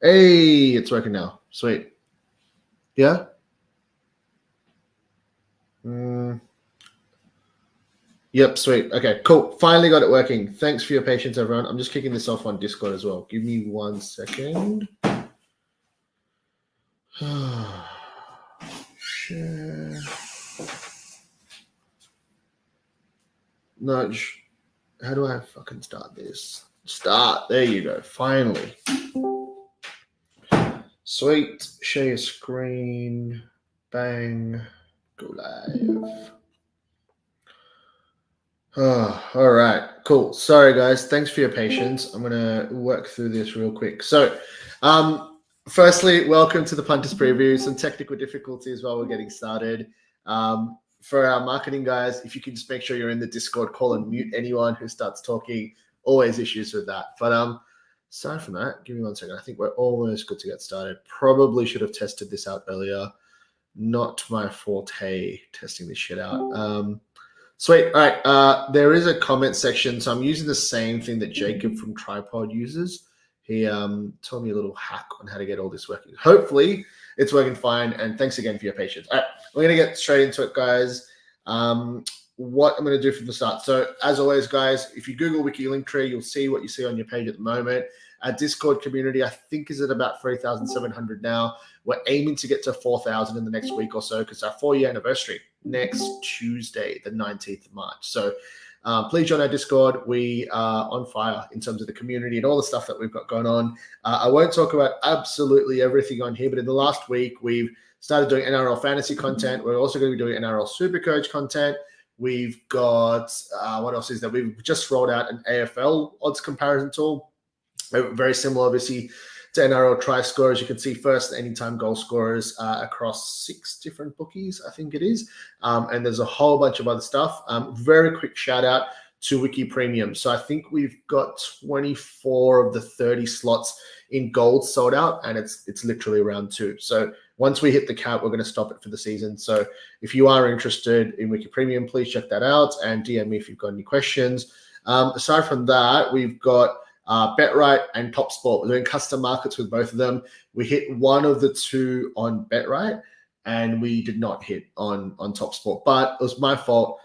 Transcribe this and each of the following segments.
Hey, it's working now. Sweet. Yeah? Yep, sweet. Okay, cool. Finally got it working. Thanks for your patience, everyone. I'm just kicking this off on Discord as well. Give me 1 second. Share. No, how do I fucking start this? Start. There you go. Finally. Sweet. Share your screen. Bang. Go live. All right, cool. Sorry, guys. Thanks for your patience. I'm going to work through this real quick. So, firstly, welcome to the Punters Preview. Some technical difficulties while we're getting started. For our marketing guys, if you can just make sure you're in the Discord call and mute anyone who starts talking, always issues with that. But aside from that, give me 1 second. I think we're almost good to get started. Probably should have tested this out earlier. Not my forte, testing this shit out. Sweet. All right. There is a comment section. So I'm using the same thing that Jacob from Tripod uses. He told me a little hack on how to get all this working. Hopefully it's working fine. And thanks again for your patience. All right. We're going to get straight into it, guys. What I'm going to do from the start. So as always, guys, if you Google Wicky Linktree, you'll see what you see on your page at the moment. Our Discord community, I think, is at about 3,700 now. We're aiming to get to 4,000 in the next week or so because it's our 4-year anniversary next Tuesday, the 19th of March. So please join our Discord. We are on fire in terms of the community and all the stuff that we've got going on. I won't talk about absolutely everything on here, but in the last week, we've started doing NRL fantasy content. We're also going to be doing NRL Supercoach content. We've got, what else is there? We've just rolled out an AFL odds comparison tool. Very similar, obviously, to NRL try scorers. You can see first anytime goal scorers across 6 different bookies, I think it is. And there's a whole bunch of other stuff. Very quick shout out to Wiki Premium. So I think we've got 24 of the 30 slots in gold sold out, and it's literally round 2. So once we hit the cap, we're going to stop it for the season. So if you are interested in Wiki Premium, please check that out and DM me if you've got any questions. Aside from that, we've got BetRight and TopSport. We're doing custom markets with both of them. We hit one of the 2 on BetRight, and we did not hit on TopSport. But it was my fault.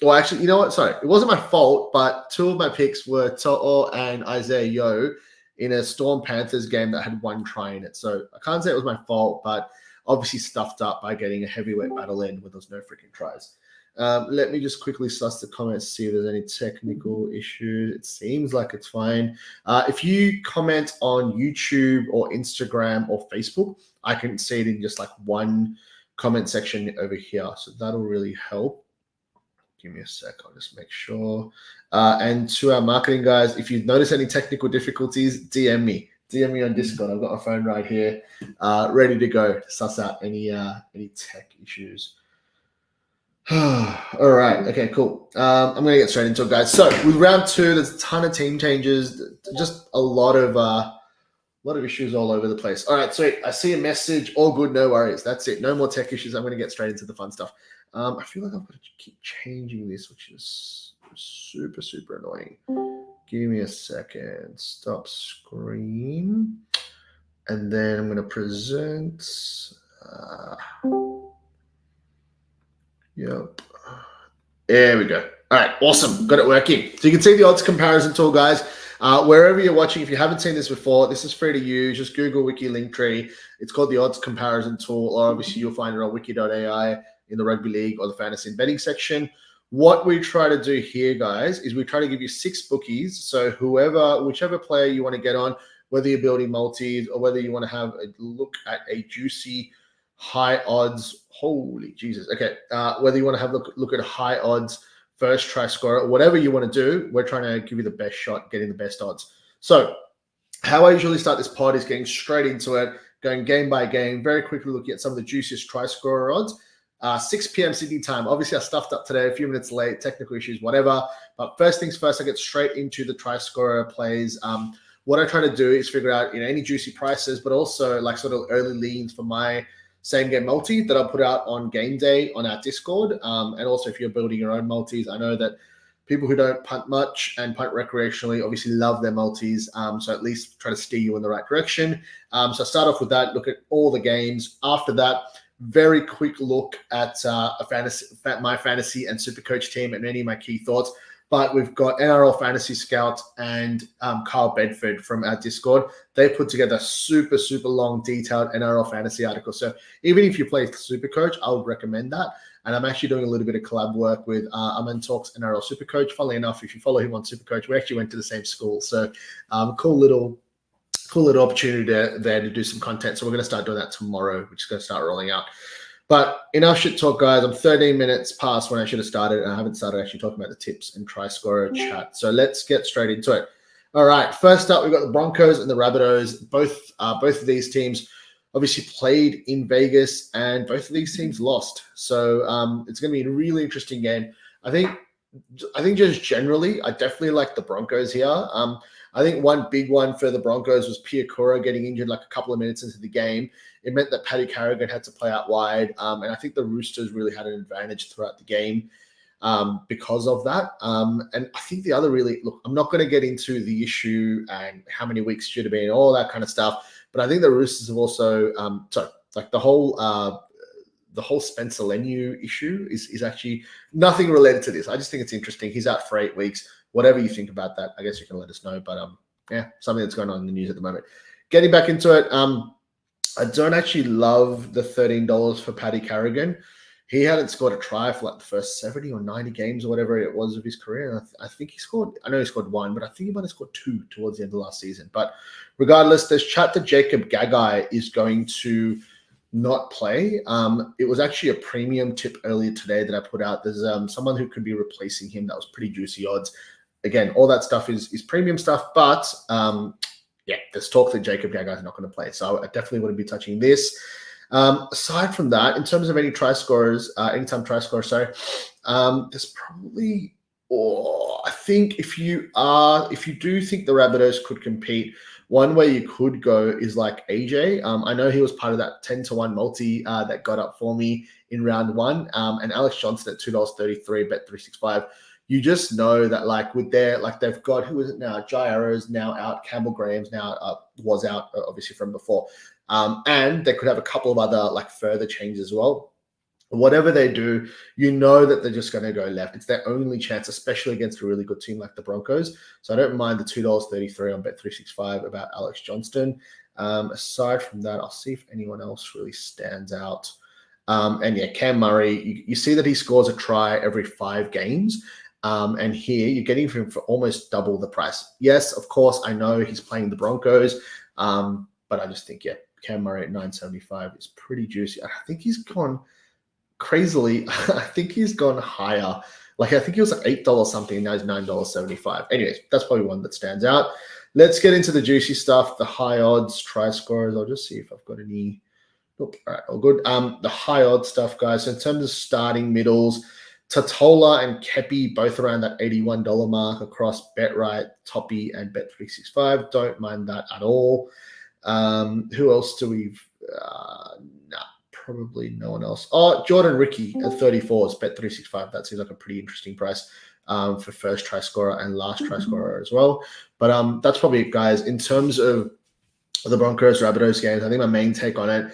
Well, actually, you know what? Sorry, it wasn't my fault, but 2 of my picks were To'o and Isaiah Yeo in a Storm Panthers game that had 1 try in it. So I can't say it was my fault, but obviously stuffed up by getting a heavyweight battle in where there's no freaking tries. Let me just quickly suss the comments, see if there's any technical issues. It seems like it's fine. If you comment on YouTube or Instagram or Facebook, I can see it in just like one comment section over here. So that'll really help. Give me a sec. I'll just make sure. And to our marketing guys, if you notice any technical difficulties, DM me. DM me on Discord. I've got my phone right here, ready to go to suss out any tech issues. All right. Okay, cool. I'm going to get straight into it, guys. So with round 2, there's a ton of team changes, just a lot of issues all over the place. All right, sweet. I see a message. All good, no worries. That's it. No more tech issues. I'm going to get straight into the fun stuff. I feel like I've got to keep changing this, which is super, super annoying. Give me a second. Stop screen. And then I'm going to present. Yep. There we go. All right. Awesome. Got it working. So you can see the odds comparison tool, guys. Wherever you're watching, if you haven't seen this before, this is free to use. Just Google Wiki Linktree. It's called the odds comparison tool, or obviously you'll find it on wiki.ai in the rugby league or the fantasy and betting section. What we try to do here, guys, is we try to give you 6 bookies. So whichever player you want to get on, whether you're building multis or whether you want to have a look at a juicy high odds. Holy Jesus. Okay. Whether you want to have look at a high odds first try scorer, whatever you want to do, we're trying to give you the best shot, getting the best odds. So how I usually start this pod is getting straight into it, going game by game, very quickly looking at some of the juiciest try scorer odds. 6 p.m. Sydney time. Obviously, I stuffed up today, a few minutes late, technical issues, whatever. But first things first, I get straight into the try scorer plays. What I try to do is figure out any juicy prices, but also like sort of early leans for my same game multi that I'll put out on game day on our Discord. And also if you're building your own multis, I know that people who don't punt much and punt recreationally obviously love their multis. So at least try to steer you in the right direction. So start off with that, look at all the games. After that, very quick look at my fantasy and Supercoach team and any of my key thoughts. But we've got NRL Fantasy Scout and Carl Bedford from our Discord. They put together a super, super long, detailed NRL Fantasy article. So even if you play Supercoach, I would recommend that. And I'm actually doing a little bit of collab work with Aman Talks NRL Supercoach. Funnily enough, if you follow him on Supercoach, we actually went to the same school. So cool little opportunity there to do some content. So we're going to start doing that tomorrow, which is going to start rolling out. But enough shit talk, guys. I'm 13 minutes past when I should have started, and I haven't started actually talking about the tips and try scorer chat. So let's get straight into it. All right. First up, we've got the Broncos and the Rabbitohs. Both of these teams obviously played in Vegas, and both of these teams lost. So it's going to be a really interesting game. I think just generally, I definitely like the Broncos here. I think one big one for the Broncos was Piakura getting injured like a couple of minutes into the game. It meant that Paddy Carrigan had to play out wide. And I think the Roosters really had an advantage throughout the game because of that. And I think the other look, I'm not going to get into the issue and how many weeks should have been, all that kind of stuff. But I think the Roosters have also, the whole Spencer Leniu issue is actually nothing related to this. I just think it's interesting. He's out for 8 weeks. Whatever you think about that, I guess you can let us know. But something that's going on in the news at the moment. Getting back into it, I don't actually love the $13 for Paddy Carrigan. He hadn't scored a try for like the first 70 or 90 games or whatever it was of his career. And I think he scored, I know he scored one, but I think he might have scored two towards the end of last season. But regardless, there's chat that Jacob Gagai is going to not play. It was actually a premium tip earlier today that I put out. There's someone who could be replacing him. That was pretty juicy odds. Again, all that stuff is premium stuff, but there's talk that Jacob Gagai is not going to play. So I definitely wouldn't be touching this. Aside from that, in terms of any try scorers, anytime try scorer, there's probably, I think if you do think the Rabbitohs could compete, one way you could go is like AJ. I know he was part of that 10-1 multi that got up for me in round one. And Alex Johnson at $2.33, Bet365. You just know that they've got, who is it now? Jai Arrow's now out. Campbell Graham's now was out, obviously from before. And they could have a couple of other further changes as well. Whatever they do, you know that they're just going to go left. It's their only chance, especially against a really good team like the Broncos. So I don't mind the $2.33 on Bet365 about Alex Johnston. Aside from that, I'll see if anyone else really stands out. Cam Murray, you see that he scores a try every 5 games. And here you're getting him for almost double the price. Yes, of course, I know he's playing the Broncos. But I just think, Cam Murray at $9.75 is pretty juicy. I think he's gone crazily. I think he's gone higher. I think he was like $8 something, and now he's $9.75. Anyways, that's probably one that stands out. Let's get into the juicy stuff, the high odds try scorers. I'll just see if I've got any. Nope. All right, all good. The high odds stuff, guys. So in terms of starting middles, Tatola and Kepi both around that $81 mark across BetRight, Toppy, and Bet365. Don't mind that at all. Who else do we? Probably no one else. Oh, Jordan Ricky at 34 is Bet365. That seems like a pretty interesting price for first try scorer and last try scorer as well. But that's probably it, guys. In terms of the Broncos Rabbitohs games, I think my main take on it,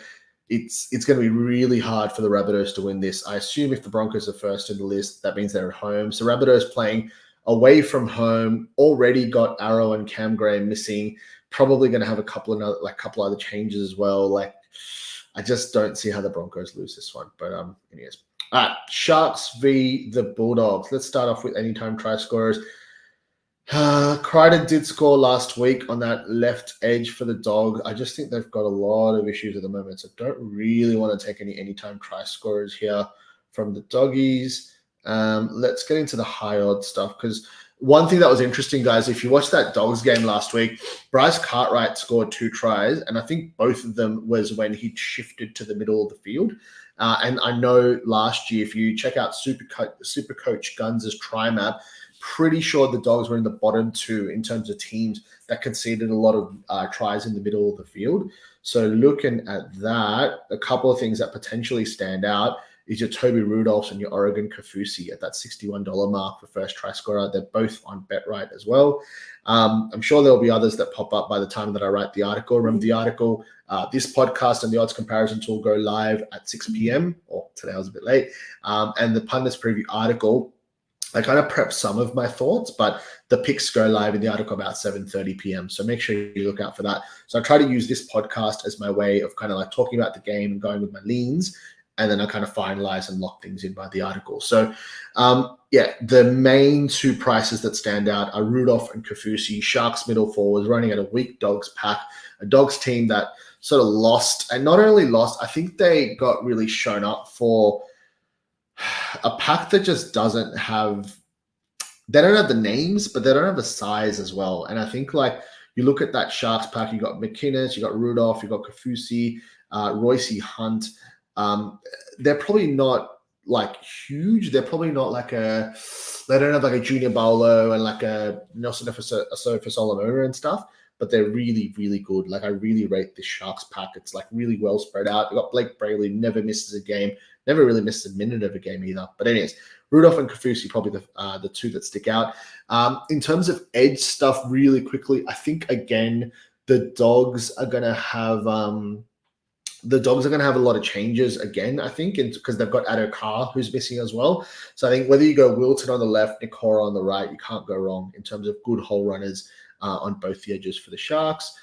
it's going to be really hard for the Rabbitohs to win this. I assume if the Broncos are first in the list, that means they're at home. So Rabbitohs playing away from home, already got Arrow and Cam Graham missing. Probably going to have a couple other changes as well. I just don't see how the Broncos lose this one. But anyways, all right, Sharks v the Bulldogs. Let's start off with anytime try scorers. Crichton did score last week on that left edge for the Dog. I just think they've got a lot of issues at the moment, so don't really want to take any anytime try scorers here from the Doggies. Let's get into the high odds stuff, because one thing that was interesting, guys, if you watched that Dogs game last week, Bryce Cartwright scored 2 tries, and I think both of them was when he shifted to the middle of the field. And I know last year, if you check out Supercoach Guns' try map, pretty sure the Dogs were in the bottom 2 in terms of teams that conceded a lot of tries in the middle of the field. So looking at that, a couple of things that potentially stand out is your Toby Rudolphs and your Oregon Kaufusi at that $61 mark for first try scorer. They're both on BetRight as well. I'm sure there'll be others that pop up by the time that I write the article. Remember the article, this podcast and the odds comparison tool go live at 6 p.m. or today I was a bit late. And the pundits preview article, I kind of prep some of my thoughts, but the picks go live in the article about 7:30 p.m. So make sure you look out for that. So I try to use this podcast as my way of kind of like talking about the game and going with my leans, and then I kind of finalize and lock things in by the article. So the main two prices that stand out are Rudolph and Kaufusi. Sharks middle forwards running at a weak Dogs pack, a Dogs team that sort of lost, and not only lost, I think they got really shown up for a pack that just doesn't have, they don't have the names, but they don't have the size as well. And I think like you look at that Sharks pack, you got McInnes, you got Rudolph, you got Kaufusi, Royce Hunt. They're probably not like huge. They're probably not like they don't have like a Junior Bolo and like a Nelson Asofa Solomona and stuff, but they're really, really good. Like I really rate this Sharks pack. It's like really well spread out. You got Blake Brayley, never misses a game, never really missed a minute of a game either. But anyways, Rudolph and Kaufusi probably the two that stick out. In terms of edge stuff, really quickly, I think again the Dogs are gonna have a lot of changes again, I think, because they've got Addo Carr, who's missing as well. So I think whether you go Wilton on the left, Nikora on the right, you can't go wrong in terms of good hole runners on both the edges for the Sharks.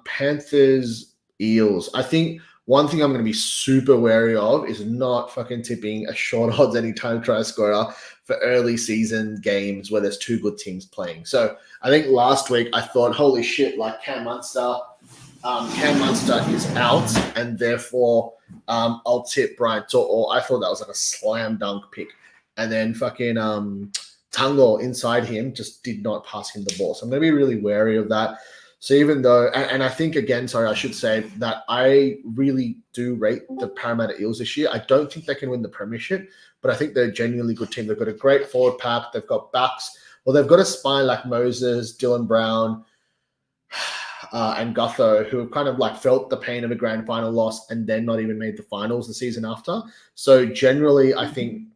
Panthers, Eels. I think one thing I'm going to be super wary of is not fucking tipping a short odds anytime try scorer for early season games where there's two good teams playing. So I think last week I thought, holy shit, like Cam Munster is out, and therefore I'll tip Brian To'o. I thought that was like a slam dunk pick. And then fucking Tango inside him just did not pass him the ball. So I'm going to be really wary of that. So even though, and I think again, I should say that I really do rate the Parramatta Eels this year. I don't think they can win the premiership, but I think they're a genuinely good team. They've got a great forward pack. They've got backs. Well, they've got a spine like Moses, Dylan Brown, and Gutho, who have kind of like felt the pain of a grand final loss and then not even made the finals the season after. So generally, I think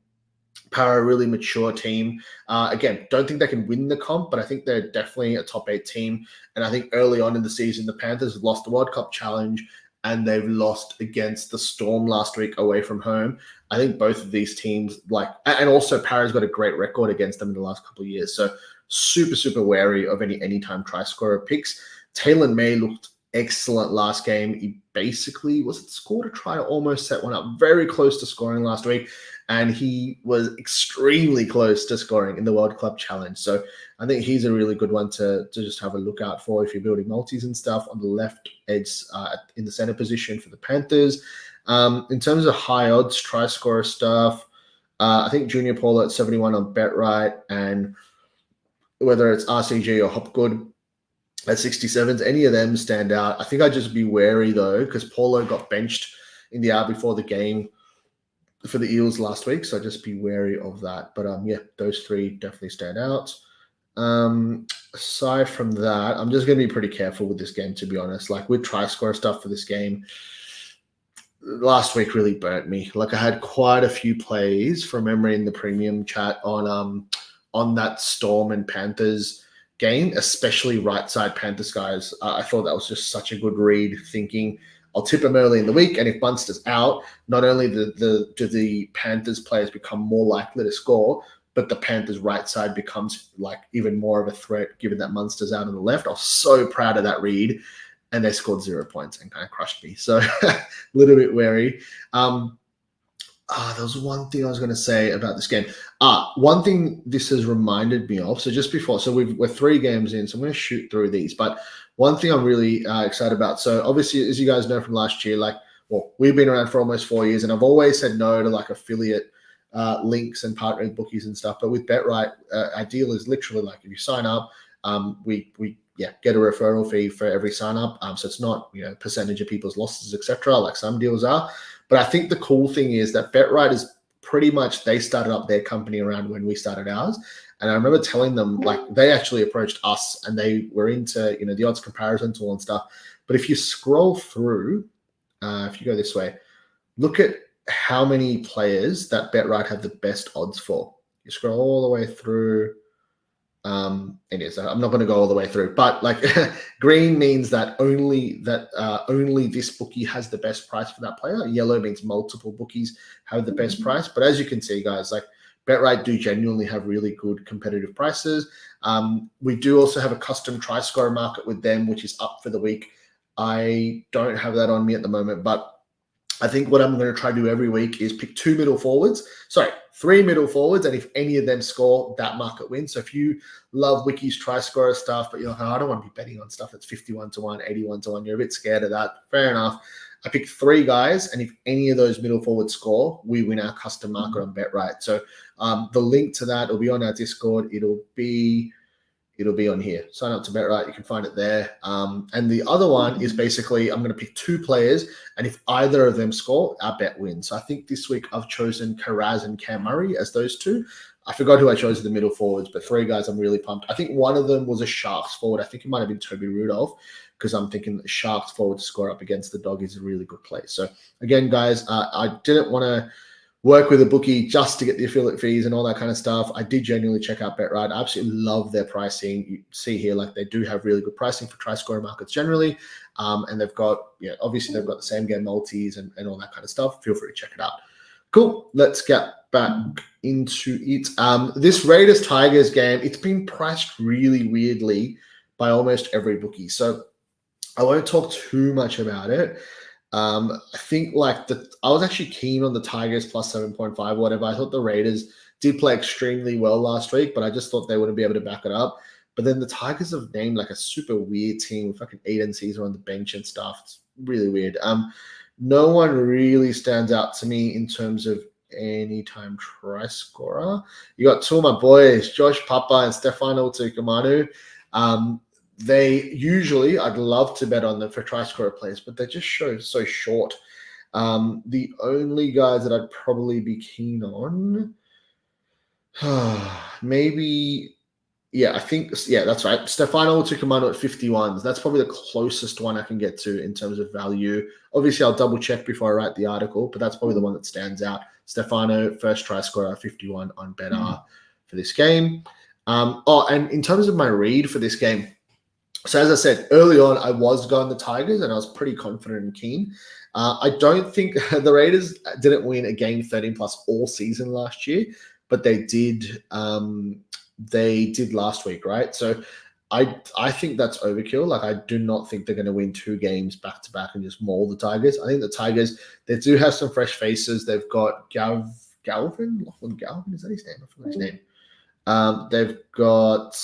Para, a really mature team. Again, don't think they can win the comp, but I think they're definitely a top 8 team. And I think early on in the season, the Panthers have lost the World Cup challenge and they've lost against the Storm last week away from home. I think both of these teams, and also Para's got a great record against them in the last couple of years. So super, super wary of any anytime try scorer picks. Taylor May looked excellent last game. He basically scored a try, almost set one up, very close to scoring last week. And he was extremely close to scoring in the World Club Challenge. So I think he's a really good one to just have a look out for if you're building multis and stuff on the left edge in the center position for the Panthers. In terms of high odds try scorer stuff, I think Junior Paulo at 71 on BetRight, and whether it's RCG or Hopgood at 67s, any of them stand out. I think I'd just be wary though, because Paulo got benched in the hour before the game for the Eels last week, so just be wary of that. But those three definitely stand out. Aside from that, I'm just going to be pretty careful with this game, to be honest. Like with try score stuff for this game, last week really burnt me. Like I had quite a few plays from memory in the premium chat on that Storm and Panthers game, especially right side Panthers guys. I thought that was just such a good read, thinking I'll tip him early in the week, and if Munster's out, not only do the Panthers players become more likely to score, but the Panthers right side becomes like even more of a threat given that Munster's out on the left. I was so proud of that read, and they scored 0 points and kind of crushed me. So a little bit wary. There was one thing I was going to say about this game. One thing this has reminded me of, so just before, so we're 3 games in, so I'm going to shoot through these, but one thing I'm really excited about, so obviously, as you guys know from last year, we've been around for almost 4 years, and I've always said no to affiliate links and partnering bookies and stuff, but with BetRight, our deal is literally if you sign up, we get a referral fee for every sign up, so it's not percentage of people's losses, etc., like some deals are. But I think the cool thing is that BetRight is pretty much, they started up their company around when we started ours. And I remember telling them, they actually approached us and they were into, the odds comparison tool and stuff. But if you scroll through, if you go this way, look at how many players that BetRight have the best odds for. You scroll all the way through. It is. I'm not going to go all the way through, but like green means that only this bookie has the best price for that player. Yellow means multiple bookies have the best price. But as you can see, guys, like BetRight do genuinely have really good competitive prices. We do also have a custom try scorer market with them, which is up for the week. I don't have that on me at the moment, but I think what I'm going to try to do every week is pick 3 middle forwards, and if any of them score, that market wins. So if you love Wicky's try scorer stuff, but you're like, oh, I don't want to be betting on stuff that's 51 to 1, 81 to 1, you're a bit scared of that, fair enough. I pick 3 guys, and if any of those middle forwards score, we win our custom market on BetRight. So the link to that will be on our Discord. It'll be on here. Sign up to BetRight. You can find it there. And the other one is basically I'm going to pick 2 players, and if either of them score, our bet wins. So I think this week I've chosen Karaz and Cam Murray as those 2. I forgot who I chose as the middle forwards, but 3 guys I'm really pumped. I think one of them was a Sharks forward. I think it might have been Toby Rudolph, because I'm thinking the Sharks forward to score up against the Dog is a really good play. So again, guys, I didn't want to work with a bookie just to get the affiliate fees and all that kind of stuff. I did genuinely check out BetRight. I absolutely love their pricing. You see here, like they do have really good pricing for try scorer markets generally. And they've got, obviously they've got the same game multis and all that kind of stuff. Feel free to check it out. Cool. Let's get back into it. This Raiders Tigers game, it's been priced really weirdly by almost every bookie. So I won't talk too much about it. I think I was actually keen on the Tigers plus 7.5 whatever. I thought the Raiders did play extremely well last week, but I just thought they wouldn't be able to back it up. But then the Tigers have named like a super weird team with fucking Aiden Caesar on the bench and stuff. It's really weird. No one really stands out to me in terms of anytime try scorer. You got 2 of my boys, Josh Papa and Stefano Tukumanu. They usually, I'd love to bet on them for try scorer players, but they just so short. The only guys that I'd probably be keen on, maybe, that's right. Stefano Tukumanu at 51s. That's probably the closest one I can get to in terms of value. Obviously, I'll double check before I write the article, but that's probably the one that stands out. Stefano, first try scorer, 51 on BetR for this game. And in terms of my read for this game, so as I said, early on, I was going the Tigers, and I was pretty confident and keen. I don't think the Raiders didn't win a game 13 plus all season last year, but they did. They did last week, right? So I think that's overkill. Like I do not think they're going to win 2 games back to back and just maul the Tigers. I think the Tigers, they do have some fresh faces. They've got Galvin, Lachlan Galvin, is that his name? I forgot his name. They've got,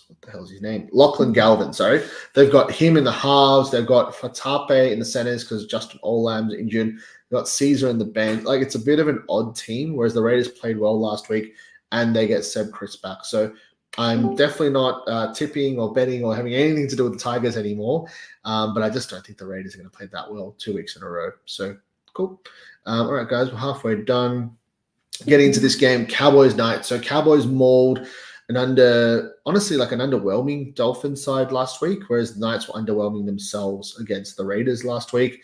what the hell's his name? Lachlan Galvin, sorry. They've got him in the halves. They've got Fatape in the centers because Justin Olam's injured. They've got Caesar in the bench. Like it's a bit of an odd team, whereas the Raiders played well last week and they get Seb Chris back. So I'm definitely not tipping or betting or having anything to do with the Tigers anymore. But I just don't think the Raiders are going to play that well 2 weeks in a row. So cool. All right, guys, we're halfway done. Getting into this game, Cowboys night. So Cowboys mauled an underwhelming Dolphins side last week, whereas the Knights were underwhelming themselves against the Raiders last week.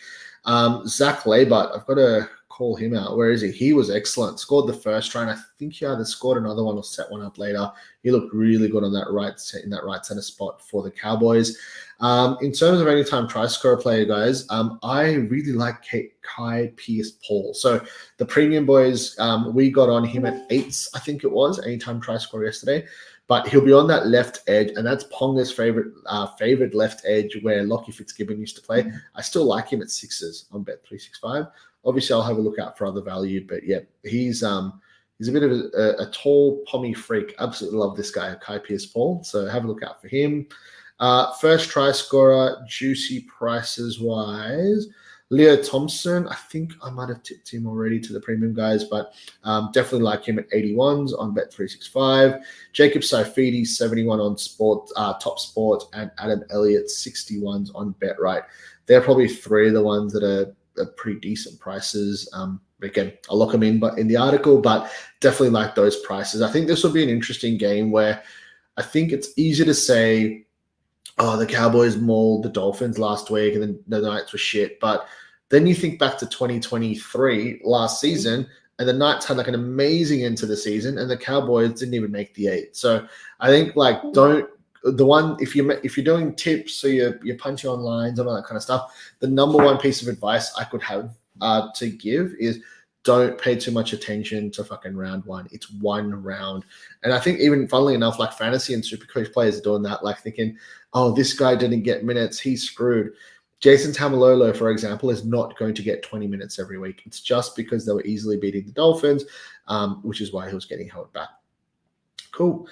Zach Labart, I've got to call him out. Where is he? He was excellent. Scored the first try, and I think he either scored another one or set one up later. He looked really good on that right center spot for the Cowboys. In terms of anytime try scorer player, guys, I really like Kai Pierce-Paul. So the premium boys, we got on him at 8s, I think it was, anytime try scorer yesterday. But he'll be on that left edge, and that's Ponga's favorite left edge where Lockie Fitzgibbon used to play. I still like him at 6s on Bet365. Obviously, I'll have a look out for other value, but yeah, he's a bit of a tall, pommy freak. Absolutely love this guy, Kai Pierce-Paul. So have a look out for him. First try scorer, juicy prices wise. Leo Thompson, I think I might have tipped him already to the premium guys, but definitely like him at 81s on Bet365. Jacob Saifidi, 71 on Top Sport, and Adam Elliott, 61s on BetRight. They're probably 3 of the ones that are pretty decent prices. Again, I'll lock them in the article, but definitely like those prices. I think this will be an interesting game where I think it's easy to say, the Cowboys mauled the Dolphins last week and then the Knights were shit. But Then you think back to 2023 last season, and the Knights had like an amazing end to the season, and the Cowboys didn't even make the 8. So I think like if you're doing tips, so you're punching on lines and all that kind of stuff, the number one piece of advice I could have to give is don't pay too much attention to fucking round 1. It's one round. And I think even funnily enough, like fantasy and Supercoach players are doing that, like thinking, oh, this guy didn't get minutes, he's screwed. Jason Tamalolo, for example, is not going to get 20 minutes every week. It's just because they were easily beating the Dolphins, which is why he was getting held back. Cool.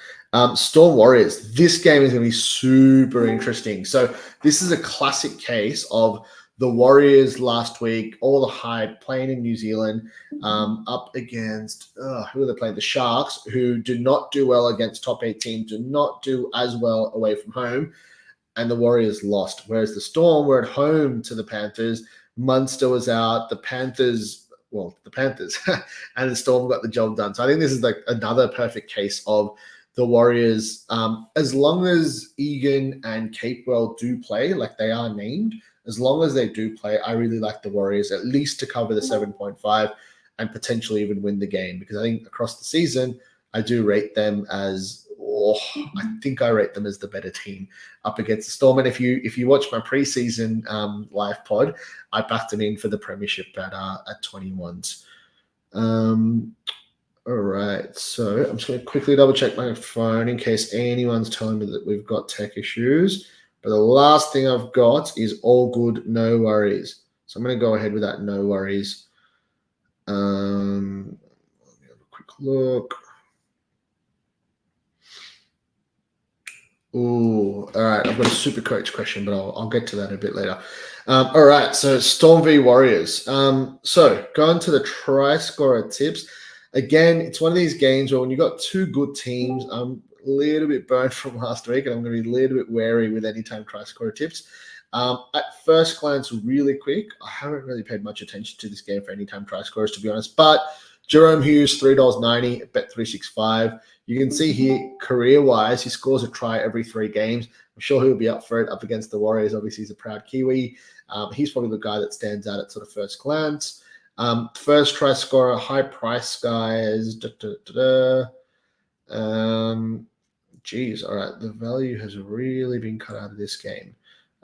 Storm Warriors. This game is going to be super interesting. So this is a classic case of the Warriors last week, all the hype, playing in New Zealand, up against, who are they playing? The Sharks, who do not do well against top 8 teams, do not do as well away from home. And the Warriors lost. Whereas the Storm were at home to the Panthers. Munster was out. The Panthers and the Storm got the job done. So I think this is like another perfect case of the Warriors. As long as Egan and Capewell do play, like they are named, as long as they do play, I really like the Warriors at least to cover the 7.5 and potentially even win the game. Because I think across the season, I do rate them as the better team up against the Storm. And if you watch my preseason live pod, I backed them in for the premiership at 21s. All right, so I'm just going to quickly double check my phone in case anyone's telling me that we've got tech issues. But the last thing I've got is all good, no worries. So I'm going to go ahead with that, no worries. Let me have a quick look. Ooh, all right. I've got a super coach question, but I'll get to that a bit later. All right. So Storm v Warriors. So going to the try scorer tips. Again, it's one of these games where when you've got two good teams, I'm a little bit burnt from last week, and I'm going to be a little bit wary with anytime try scorer tips. At first glance, really quick, I haven't really paid much attention to this game for anytime try scorers, to be honest. But Jerome Hughes, $3.90 at Bet365. You can see here, career-wise, he scores a try every 3 games. I'm sure he'll be up for it, up against the Warriors. Obviously, he's a proud Kiwi. He's probably the guy that stands out at sort of first glance. First try scorer, high price guys. Geez, all right. The value has really been cut out of this game.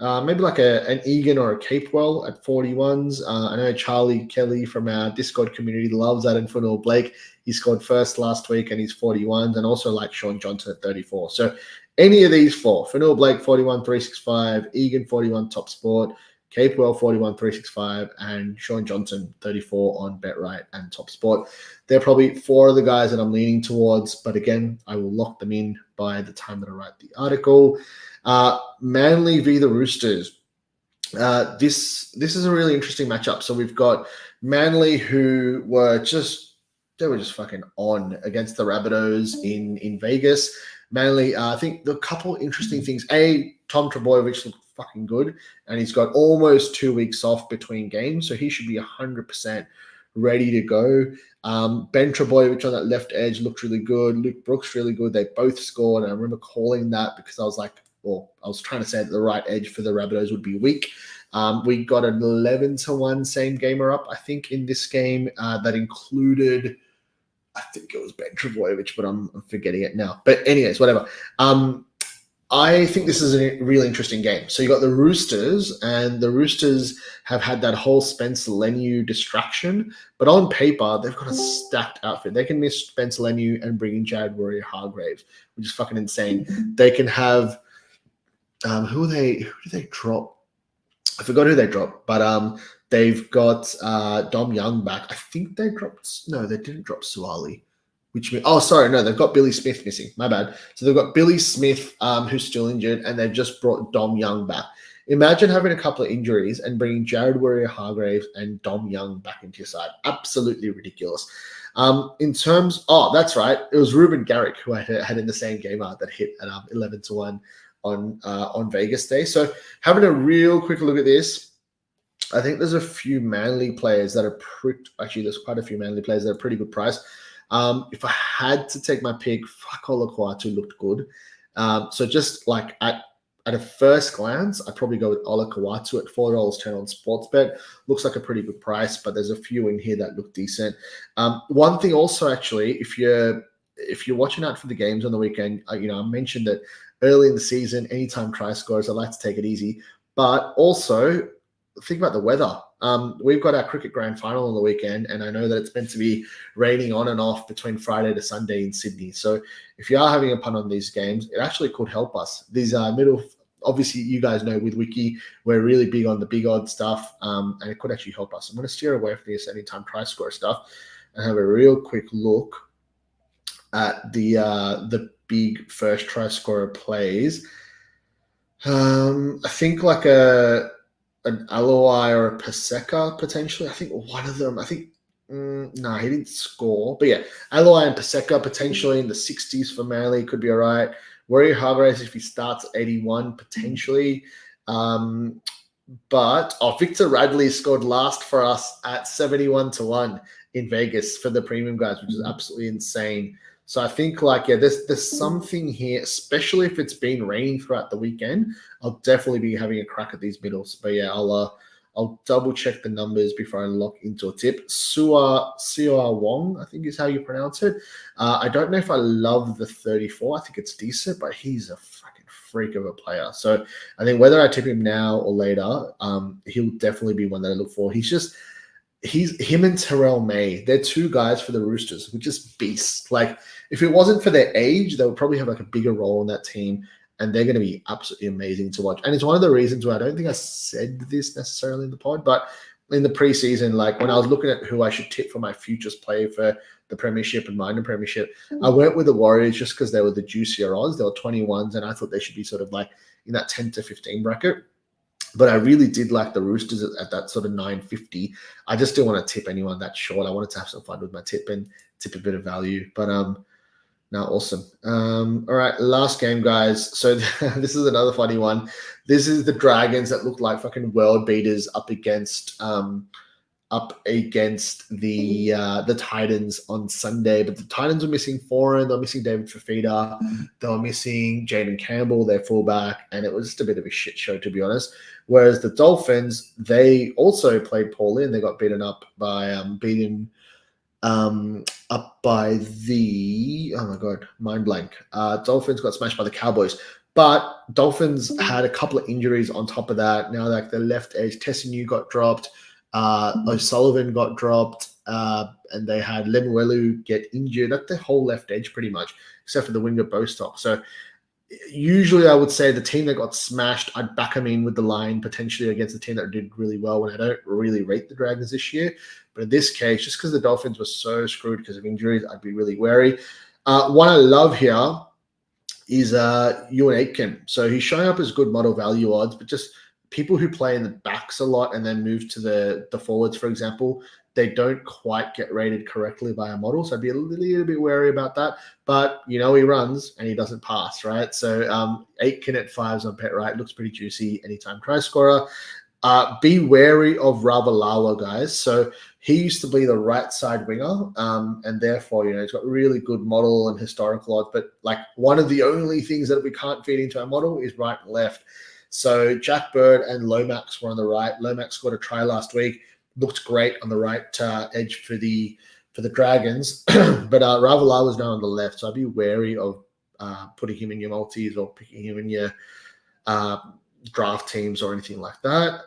Maybe like an Egan or a Capewell at 41s. I know Charlie Kelly from our Discord community loves that, and Fanua Blake. He scored first last week and he's 41s, and also like Sean Johnson at 34. So any of these 4, Fanua Blake 41, 365, Egan 41, Top Sport, Capewell 41, 365, and Sean Johnson 34 on BetRight and Top Sport. They're probably 4 of the guys that I'm leaning towards, but again, I will lock them in by the time that I write the article. Manly v the Roosters. This is a really interesting matchup. So we've got Manly, who were just fucking on against the Rabbitohs in Vegas. Manly, I think the couple interesting things. Tom Trbojevic looked fucking good, and he's got almost 2 weeks off between games, so he should be 100% ready to go. Ben Trbojevic on that left edge looked really good. Luke Brooks really good. They both scored, and I remember calling that because I was like, I was trying to say that the right edge for the Rabbitohs would be weak. We got an 11-1 same gamer up, I think, in this game that included, I think it was Ben Trbojevic, but I'm forgetting it now. But anyways, whatever. I think this is a really interesting game. So you got the Roosters, and the Roosters have had that whole Spencer Leniu distraction, but on paper, they've got a stacked outfit. They can miss Spencer Leniu and bring in Jared Warrior-Hargraves, which is fucking insane. They can have, who do they drop? I forgot who they dropped, but they've got Dom Young back. I think they didn't drop Suwali. They've got Billy Smith missing. My bad. So they've got Billy Smith, who's still injured, and they've just brought Dom Young back. Imagine having a couple of injuries and bringing Jared Warrior-Hargraves and Dom Young back into your side. Absolutely ridiculous. That's right. It was Ruben Garrick who I had in the same game that hit at 11-1 on Vegas Day. So having a real quick look at this, I think there's a few Manly players that are there's quite a few Manly players that are pretty good price. If I had to take my pick, Olakau'atu looked good. So just like at at a first glance, I'd probably go with Ola Kawatu at $4.10 on Sportsbet. Looks like a pretty good price, but there's a few in here that look decent. One thing also, actually, if you're watching out for the games on the weekend, I mentioned that early in the season, anytime try scores, I like to take it easy. But also, think about the weather. We've got our cricket grand final on the weekend, and I know that it's meant to be raining on and off between Friday to Sunday in Sydney. So if you are having a punt on these games, it actually could help us. These obviously, you guys know with Wicky, we're really big on the big odd stuff, and it could actually help us. I'm going to steer away from this anytime try score stuff and have a real quick look at the big first try scorer plays. I think like an Aloi or a Paseka potentially. I think one of them. No, he didn't score. But yeah, Aloi and Paseka potentially in the 60s for Manly could be all right. Warrior Hargraves, if he starts at 81, potentially. But Victor Radley scored last for us at 71-1 in Vegas for the premium guys, which is absolutely insane. So I think there's something here, especially if it's been raining throughout the weekend. I'll definitely be having a crack at these middles. But yeah, I'll double check the numbers before I lock into a tip. Siua Wong, I think is how you pronounce it. I don't know if I love the 34. I think it's decent, but he's a fucking freak of a player. So I think whether I tip him now or later, he'll definitely be one that I look for. He's him and Terrell May. They're two guys for the Roosters, which is beasts. Like if it wasn't for their age, they would probably have like a bigger role in that team. And they're going to be absolutely amazing to watch. And it's one of the reasons why I don't think I said this necessarily in the pod, but in the preseason, like when I was looking at who I should tip for my futures play for the Premiership and minor Premiership, I went with the Warriors just because they were the juicier odds. They were 21s, and I thought they should be sort of like in that 10 to 15 bracket. But I really did like the Roosters at that sort of 950. I just didn't want to tip anyone that short. I wanted to have some fun with my tip and tip a bit of value. But no, awesome. All right, last game, guys. So this is another funny one. This is the Dragons that look like fucking world beaters up against the Titans on Sunday. But the Titans were missing Foran, they were missing David Fafita, they were missing Jaden Campbell, their fullback, and it was just a bit of a shit show, to be honest. Whereas the Dolphins, they also played poorly and they got beaten up by oh my god, mind blank. Dolphins got smashed by the Cowboys, but Dolphins had a couple of injuries on top of that. Now, like the left edge, Tessinu got dropped, O'Sullivan got dropped, and they had Lemuelu get injured. That's the whole left edge pretty much, except for the winger Bostock. So usually I would say the team that got smashed, I'd back them in with the line potentially against the team that did really well when I don't really rate the Dragons this year. But in this case, just because the Dolphins were so screwed because of injuries, I'd be really wary. One I love here is Ewan Aitken. So he's showing up as good model value odds, but just people who play in the backs a lot and then move to the forwards, for example, they don't quite get rated correctly by a model. So I'd be a little bit wary about that. But, he runs and he doesn't pass, right? So Aitken at 5s on PetRight looks pretty juicy. Anytime try scorer. Be wary of Ravalawa, guys. So he used to be the right side winger, and therefore, he's got really good model and historical odds. But like one of the only things that we can't feed into our model is right and left. So Jack Bird and Lomax were on the right. Lomax scored a try last week. Looked great on the right edge for the Dragons, but Ravalawa was now on the left. So I'd be wary of putting him in your multis or picking him in your draft teams or anything like that.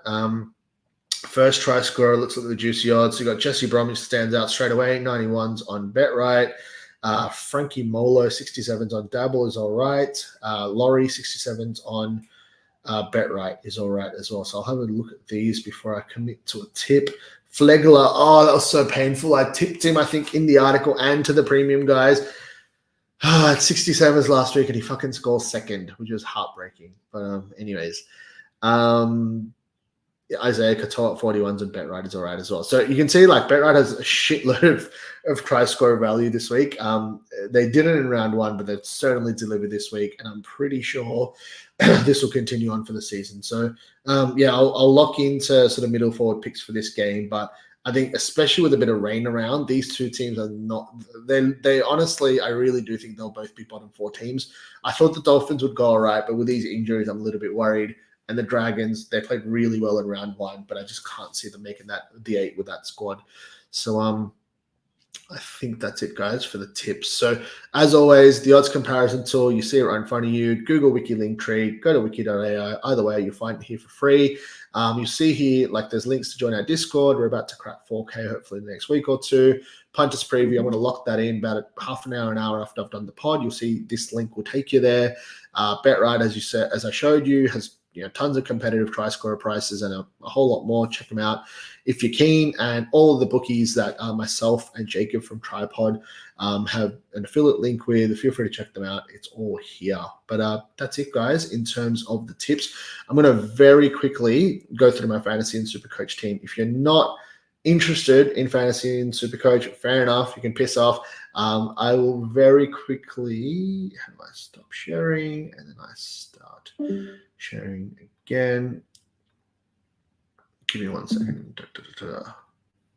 First try scorer looks like the juicy odds. So you got Jesse Bromwich stands out straight away, 91s on BetRight. Frankie Molo, 67s on Dabble is all right. Laurie, 67s on BetRight is all right as well. So I'll have a look at these before I commit to a tip. Flegler, that was so painful. I tipped him, I think, in the article and to the premium guys. At 67s last week, and he fucking scores second, which was heartbreaking. But anyways, Isaiah Katoa at 41s and BetRight is all right as well. So you can see like BetRight has a shitload of try scorer value this week. They did it in round one, but they've certainly delivered this week, and I'm pretty sure this will continue on for the season. So I'll lock into sort of middle forward picks for this game, but I think, especially with a bit of rain around, these two teams are not. They honestly, I really do think they'll both be bottom 4 teams. I thought the Dolphins would go all right, but with these injuries, I'm a little bit worried. And the Dragons, they played really well in round 1, but I just can't see them making the 8 with that squad. So I think that's it, guys, for the tips. So, as always, the odds comparison tool, you see it right in front of you. Google Wiki Linktree, go to wiki.ai. Either way, you'll find it here for free. You see here, like, there's links to join our Discord. We're about to crack 4K, hopefully, the next week or two. Punters preview, I'm going to lock that in about half an hour after I've done the pod. You'll see this link will take you there. BetRight, as I showed you, has tons of competitive try scorer prices and a whole lot more. Check them out if you're keen. And all of the bookies that myself and Jacob from Tripod have an affiliate link with, feel free to check them out. It's all here. But that's it, guys, in terms of the tips. I'm going to very quickly go through my fantasy and Supercoach team. If you're not interested in fantasy and Supercoach, fair enough. You can piss off. I will very quickly, how do I stop sharing? And then I start sharing again. Give me 1 second.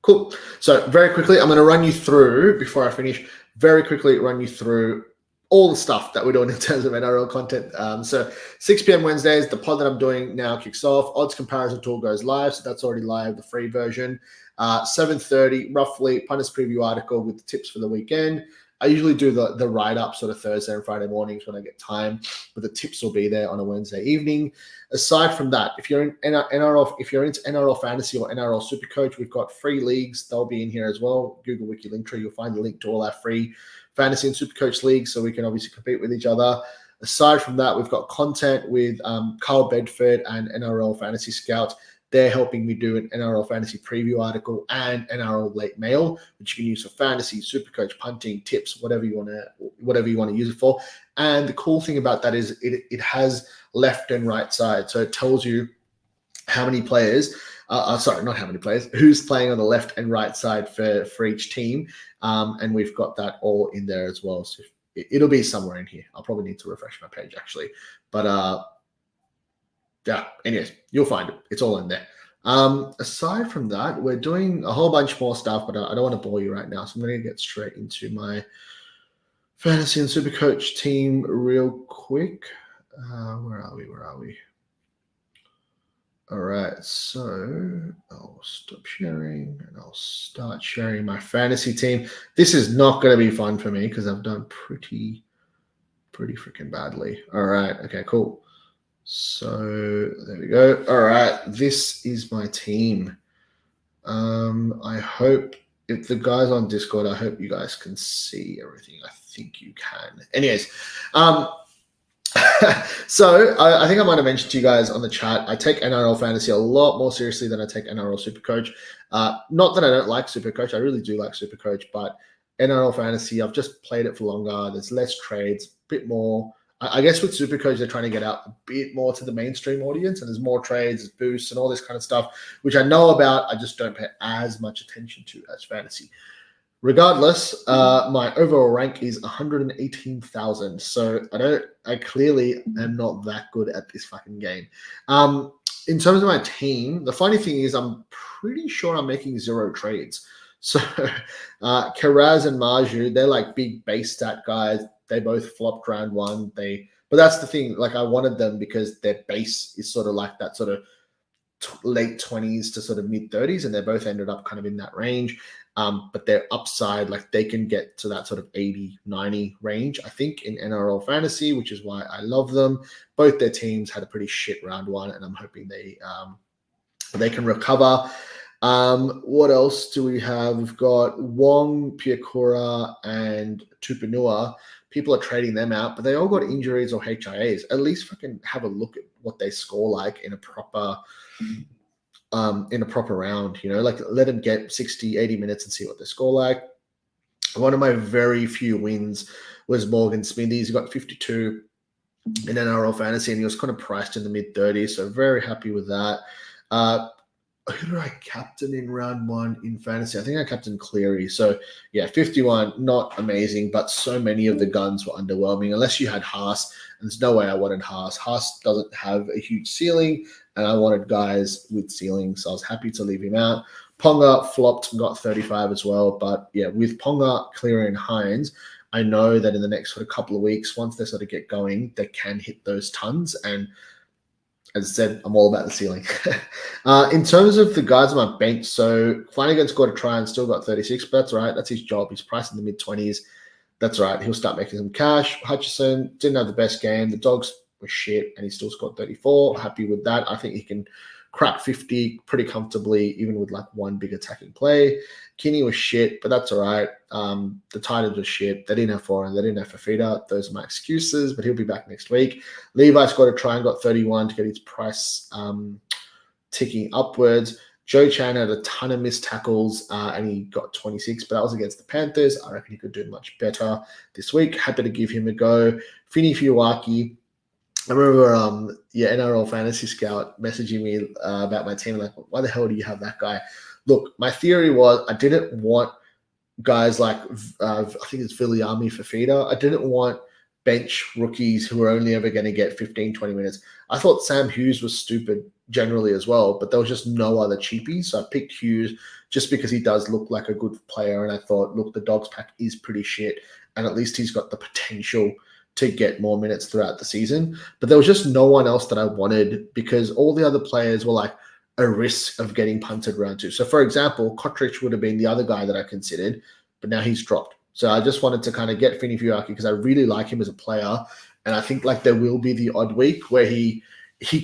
Cool. So very quickly, I'm going to run you through, before I finish, very quickly run you through all the stuff that we're doing in terms of NRL content. So 6 p.m. Wednesdays, the pod that I'm doing now kicks off. Odds comparison tool goes live, so that's already live, the free version. 7:30, roughly, punters preview article with the tips for the weekend. I usually do the write-up sort of Thursday and Friday mornings when I get time, but the tips will be there on a Wednesday evening. Aside from that, if you're in NRL, if you're into NRL Fantasy or NRL Supercoach, we've got free leagues. They'll be in here as well. Google Wiki Linktree, you'll find the link to all our free Fantasy and Supercoach leagues, so we can obviously compete with each other. Aside from that, we've got content with Carl Bedford and NRL Fantasy Scout. They're helping me do an NRL Fantasy preview article and NRL late mail, which you can use for fantasy, Supercoach, punting, tips, whatever you want to use it for. And the cool thing about that is it has left and right side, so it tells you how many players. Sorry, not how many players. Who's playing on the left and right side for each team, and we've got that all in there as well. So it'll be somewhere in here. I'll probably need to refresh my page actually, but yeah, anyways, you'll find it. It's all in there. Aside from that, we're doing a whole bunch more stuff, but I don't want to bore you right now. So I'm going to get straight into my fantasy and Supercoach team real quick. Where are we? All right, so I'll stop sharing and I'll start sharing my fantasy team. This is not going to be fun for me because I've done pretty freaking badly. All right, okay, cool. So there we go. All right, this is my team. I hope if the guys on Discord, I hope you guys can see everything. I think you can. Anyways, so I think I might have mentioned to you guys on the chat, I take NRL Fantasy a lot more seriously than I take NRL Supercoach. Not that I don't like Supercoach. I really do like Supercoach, but NRL Fantasy, I've just played it for longer. There's less trades, a bit more. I guess with Supercoach, they're trying to get out a bit more to the mainstream audience, and there's more trades, boosts, and all this kind of stuff, which I know about. I just don't pay as much attention to as Fantasy. Regardless, my overall rank is 118,000. So I clearly am not that good at this fucking game. In terms of my team, the funny thing is I'm pretty sure I'm making 0 trades. So Karaz and Marju, they're like big base stat guys. They both flopped round 1. But that's the thing. Like I wanted them because their base is sort of like that sort of late 20s to sort of mid 30s, and they both ended up kind of in that range. But their upside, like they can get to that sort of 80, 90 range, I think, in NRL Fantasy, which is why I love them. Both their teams had a pretty shit round 1, and I'm hoping they can recover. What else do we have? We've got Wong, Piakura, and Tupanua. People are trading them out, but they all got injuries or HIAs. At least fucking have a look at what they score like in a proper round, like let them get 60, 80 minutes and see what they score like. One of my very few wins was Morgan Smithies. He got 52 in NRL Fantasy, and he was kind of priced in the mid 30s. So very happy with that. Who did I captain in round 1 in fantasy? I think I captained Cleary. So yeah, 51, not amazing, but so many of the guns were underwhelming unless you had Haas. And there's no way I wanted Haas. Haas doesn't have a huge ceiling, and I wanted guys with ceilings, so I was happy to leave him out. Ponga flopped and got 35 as well. But yeah, with Ponga, Cleary, and Hines, I know that in the next sort of couple of weeks, once they sort of get going, they can hit those tons. And as I said, I'm all about the ceiling. In terms of the guys on my bench, so Flanagan scored a try and still got 36, but that's all right. That's his job. He's priced in the mid-20s. That's right. He'll start making some cash. Hutchison didn't have the best game. The Dogs were shit, and he still scored 34. Happy with that. I think he can crack 50 pretty comfortably, even with like one big attacking play. Kinney was shit, but that's all right. The Titans were shit. They didn't have Foreign. They didn't have Fafita. Those are my excuses, but he'll be back next week. Levi scored a try and got 31 to get his price ticking upwards. Joe Chan had a ton of missed tackles and he got 26, but that was against the Panthers. I reckon he could do much better this week. Happy to give him a go. Fini Fuaki. I remember, NRL Fantasy Scout messaging me about my team. Like, why the hell do you have that guy? Look, my theory was I didn't want guys like, I think it's Viliami Fafita. I didn't want bench rookies who are only ever going to get 15, 20 minutes. I thought Sam Hughes was stupid generally as well, but there was just no other cheapies. So I picked Hughes just because he does look like a good player. And I thought, look, the Dogs pack is pretty shit. And at least he's got the potential to get more minutes throughout the season. But there was just no one else that I wanted because all the other players were like a risk of getting punted round two. So for example, Kotrich would have been the other guy that I considered, but now he's dropped. So I just wanted to kind of get Fini Fuaki because I really like him as a player. And I think like there will be the odd week where he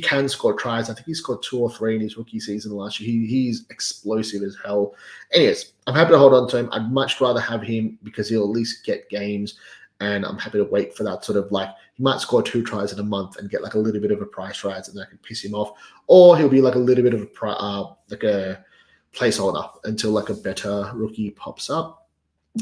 can score tries. I think he scored 2 or 3 in his rookie season last year. He's explosive as hell. Anyways, I'm happy to hold on to him. I'd much rather have him because he'll at least get games. And I'm happy to wait for that sort of like, he might score 2 tries in a month and get like a little bit of a price rise and that can piss him off. Or he'll be like a little bit of a placeholder until like a better rookie pops up.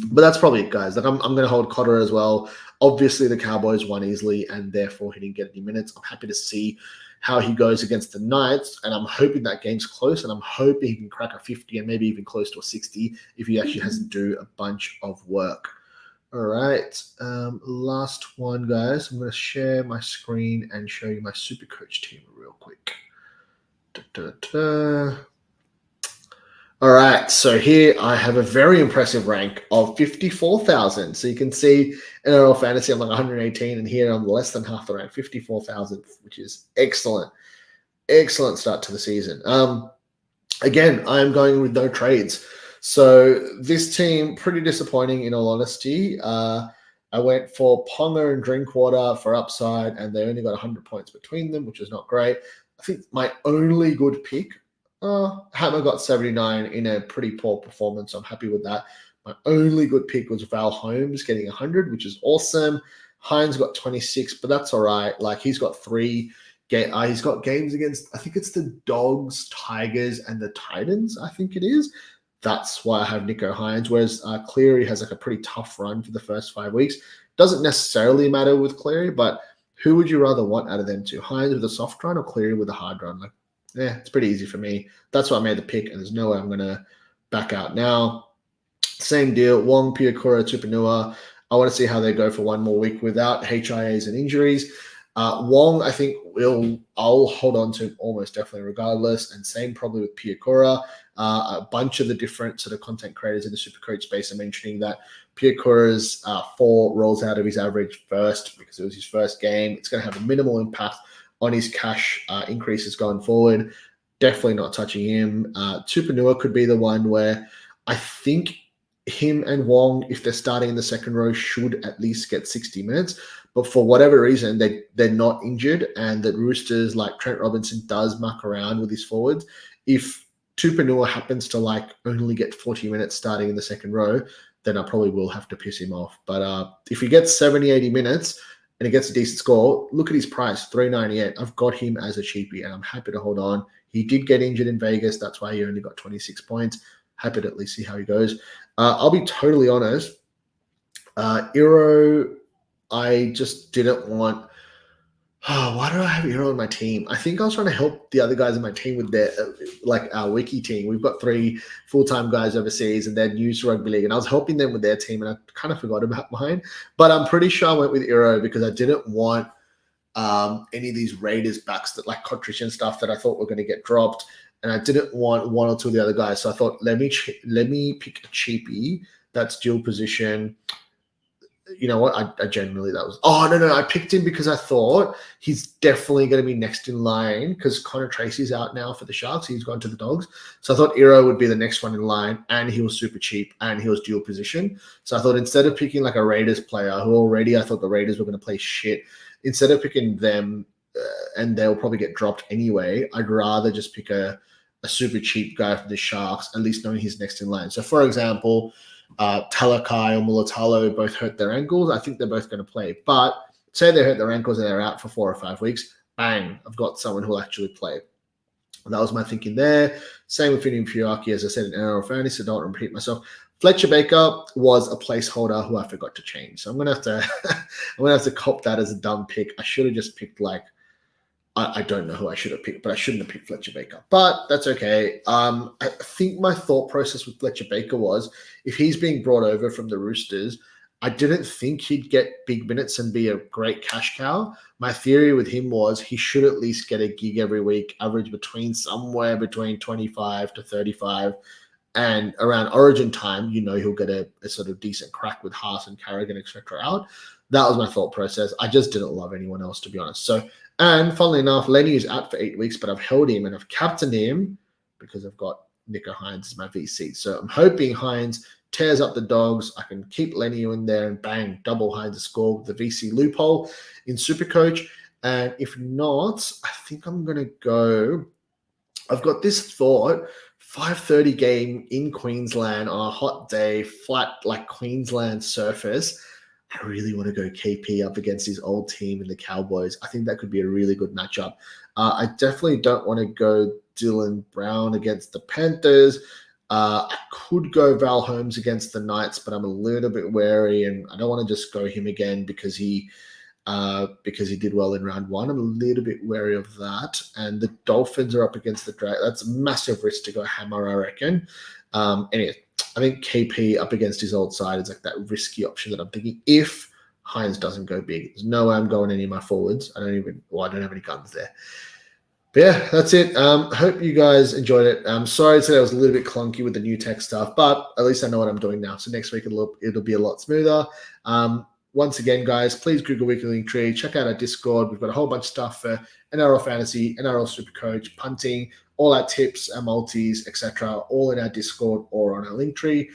But that's probably it, guys. Like I'm going to hold Cotter as well. Obviously, the Cowboys won easily, and therefore he didn't get any minutes. I'm happy to see how he goes against the Knights, and I'm hoping that game's close, and I'm hoping he can crack a 50 and maybe even close to a 60 if he actually has to do a bunch of work. All right, last one, guys. I'm going to share my screen and show you my Supercoach team real quick. All right, so here I have a very impressive rank of 54,000. So you can see NRL Fantasy, I'm like 118, and here I'm less than half the rank, 54,000, which is excellent. Excellent start to the season. Again, I am going with no trades. So this team, pretty disappointing in all honesty. I went for Ponga and Drinkwater for upside, and they only got 100 points between them, which is not great. I think my only good pick, Hammer got 79 in a pretty poor performance. So I'm happy with that. My only good pick was Val Holmes getting 100, which is awesome. Hines got 26, but that's all right. Like he's got 3. He's got games against, I think it's the Dogs, Tigers, and the Titans, I think it is. That's why I have Nico Hines, whereas Cleary has like a pretty tough run for the first 5 weeks. Doesn't necessarily matter with Cleary, but who would you rather want out of them two? Hines with a soft run or Cleary with a hard run? Like, yeah, it's pretty easy for me. That's why I made the pick, and there's no way I'm going to back out now. Same deal. Wong, Piakura, Tupanua. I want to see how they go for one more week without HIAs and injuries. Wong, I think I'll hold on to him almost definitely regardless. And same probably with Piakura. A bunch of the different sort of content creators in the Supercoach space are mentioning that Piakura's 4 rolls out of his average first because it was his first game. It's going to have a minimal impact on his cash increases going forward. Definitely not touching him. Tupanua could be the one where I think him and Wong, if they're starting in the second row, should at least get 60 minutes. But for whatever reason, they're not injured, and that Roosters, like Trent Robinson, does muck around with his forwards. If Tupanua happens to like only get 40 minutes starting in the second row, then I probably will have to piss him off. But if he gets 70, 80 minutes and he gets a decent score, look at his price, $3.98. I've got him as a cheapie, and I'm happy to hold on. He did get injured in Vegas. That's why he only got 26 points. Happy to at least see how he goes. I'll be totally honest. Iro, I just didn't want. Why do I have Iro on my team? I think I was trying to help the other guys in my team with their, like our Wiki team. We've got 3 full-time guys overseas and they're new to rugby league, and I was helping them with their team, and I kind of forgot about mine. But I'm pretty sure I went with Iro because I didn't want any of these Raiders backs that like Kotrich and stuff that I thought were going to get dropped. and I didn't want one or two of the other guys. So I thought, let me pick a cheapie that's dual position. You know what? I genuinely, that was, no. I picked him because I thought he's definitely going to be next in line because Connor Tracy's out now for the Sharks. He's gone to the Dogs. So I thought Iro would be the next one in line, and he was super cheap and he was dual position. So I thought instead of picking like a Raiders player who already I thought the Raiders were going to play shit, instead of picking them and they'll probably get dropped anyway, I'd rather just pick a super cheap guy for the Sharks, at least knowing he's next in line. So for example, Talakai or Mulatalo both hurt their ankles. I think they're both going to play. But say they hurt their ankles and they're out for 4 or 5 weeks, bang, I've got someone who will actually play. And that was my thinking there. Same with Finian Fioraki, as I said in NRL Fantasy, so don't repeat myself. Fletcher Baker was a placeholder who I forgot to change. So I'm gonna have to cop that as a dumb pick. I should have just picked I don't know who I should have picked, but I shouldn't have picked Fletcher Baker. But that's okay. I think my thought process with Fletcher Baker was if he's being brought over from the Roosters, I didn't think he'd get big minutes and be a great cash cow. My theory with him was he should at least get a gig every week, average somewhere between 25 to 35. And around Origin time, he'll get a sort of decent crack with Haas and Carrigan, etc. out. That was my thought process. I just didn't love anyone else, to be honest. So, and funnily enough, Lenny is out for 8 weeks, but I've held him and I've captained him because I've got Nico Hines as my VC. So I'm hoping Hines tears up the Dogs. I can keep Lenny in there and bang, double Hines' score with the VC loophole in Supercoach. And if not, I think I'm going to go. I've got this thought. 5:30 game in Queensland on a hot day, flat like Queensland surface. I really want to go KP up against his old team in the Cowboys. I think that could be a really good matchup. I definitely don't want to go Dylan Brown against the Panthers. I could go Val Holmes against the Knights, but I'm a little bit wary, and I don't want to just go him again because he did well in round 1. I'm a little bit wary of that. And the Dolphins are up against the Dragons. That's a massive risk to go hammer, I reckon. Anyway, I think KP up against his old side is like that risky option that I'm thinking if Hines doesn't go big. There's no way I'm going any of my forwards. I don't have any guns there. But yeah, that's it. Hope you guys enjoyed it. I'm sorry today I was a little bit clunky with the new tech stuff, but at least I know what I'm doing now. So next week it'll be a lot smoother. Once again, guys, please Google Weekly Link Tree. Check out our Discord. We've got a whole bunch of stuff for NRL Fantasy, NRL Supercoach, punting, all our tips, our multis, etc., all in our Discord or on our link tree.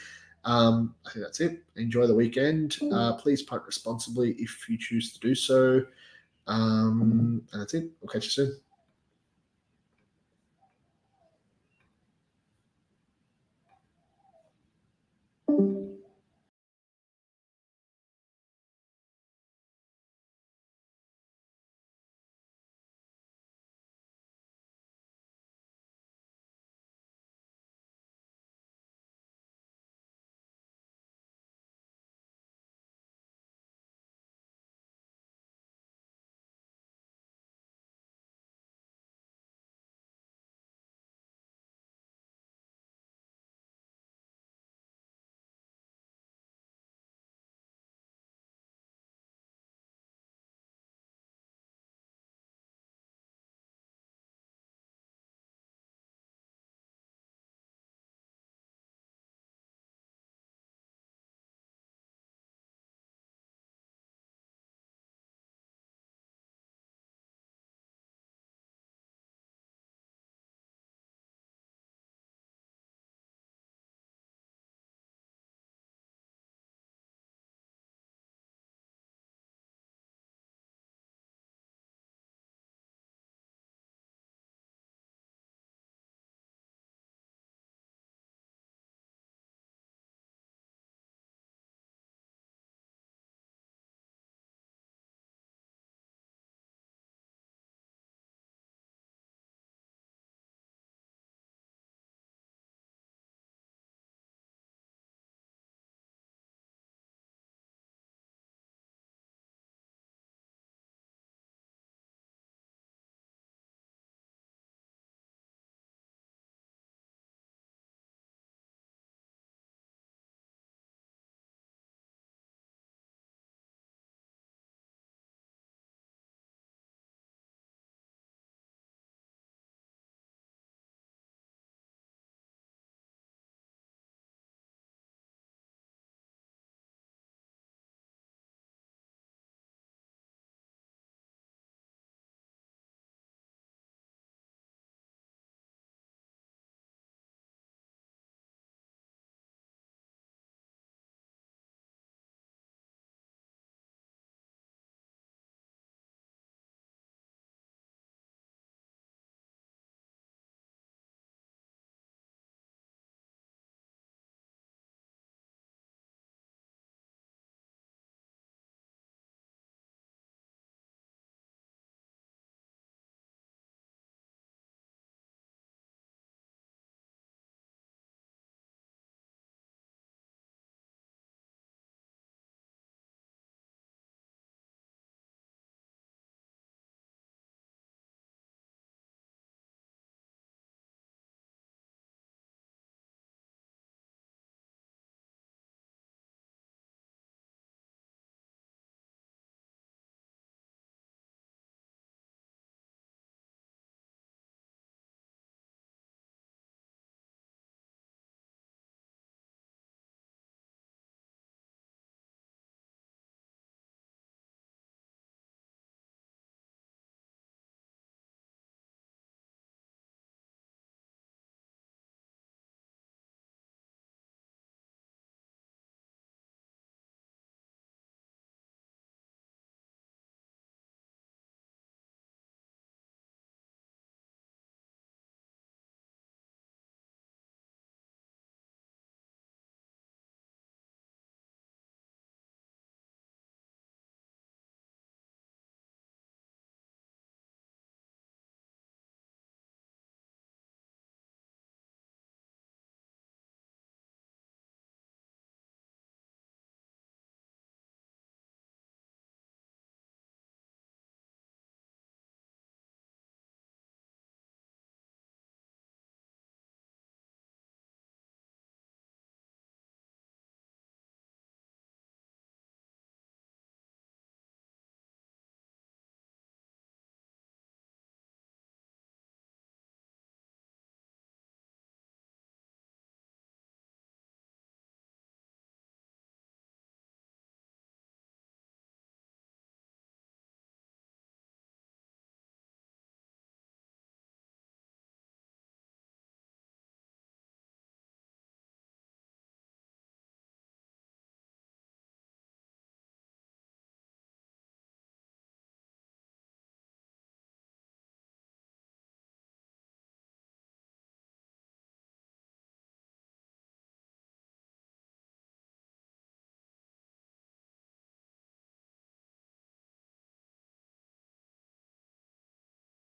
I think that's it. Enjoy the weekend. Please punt responsibly if you choose to do so. And that's it. We'll catch you soon.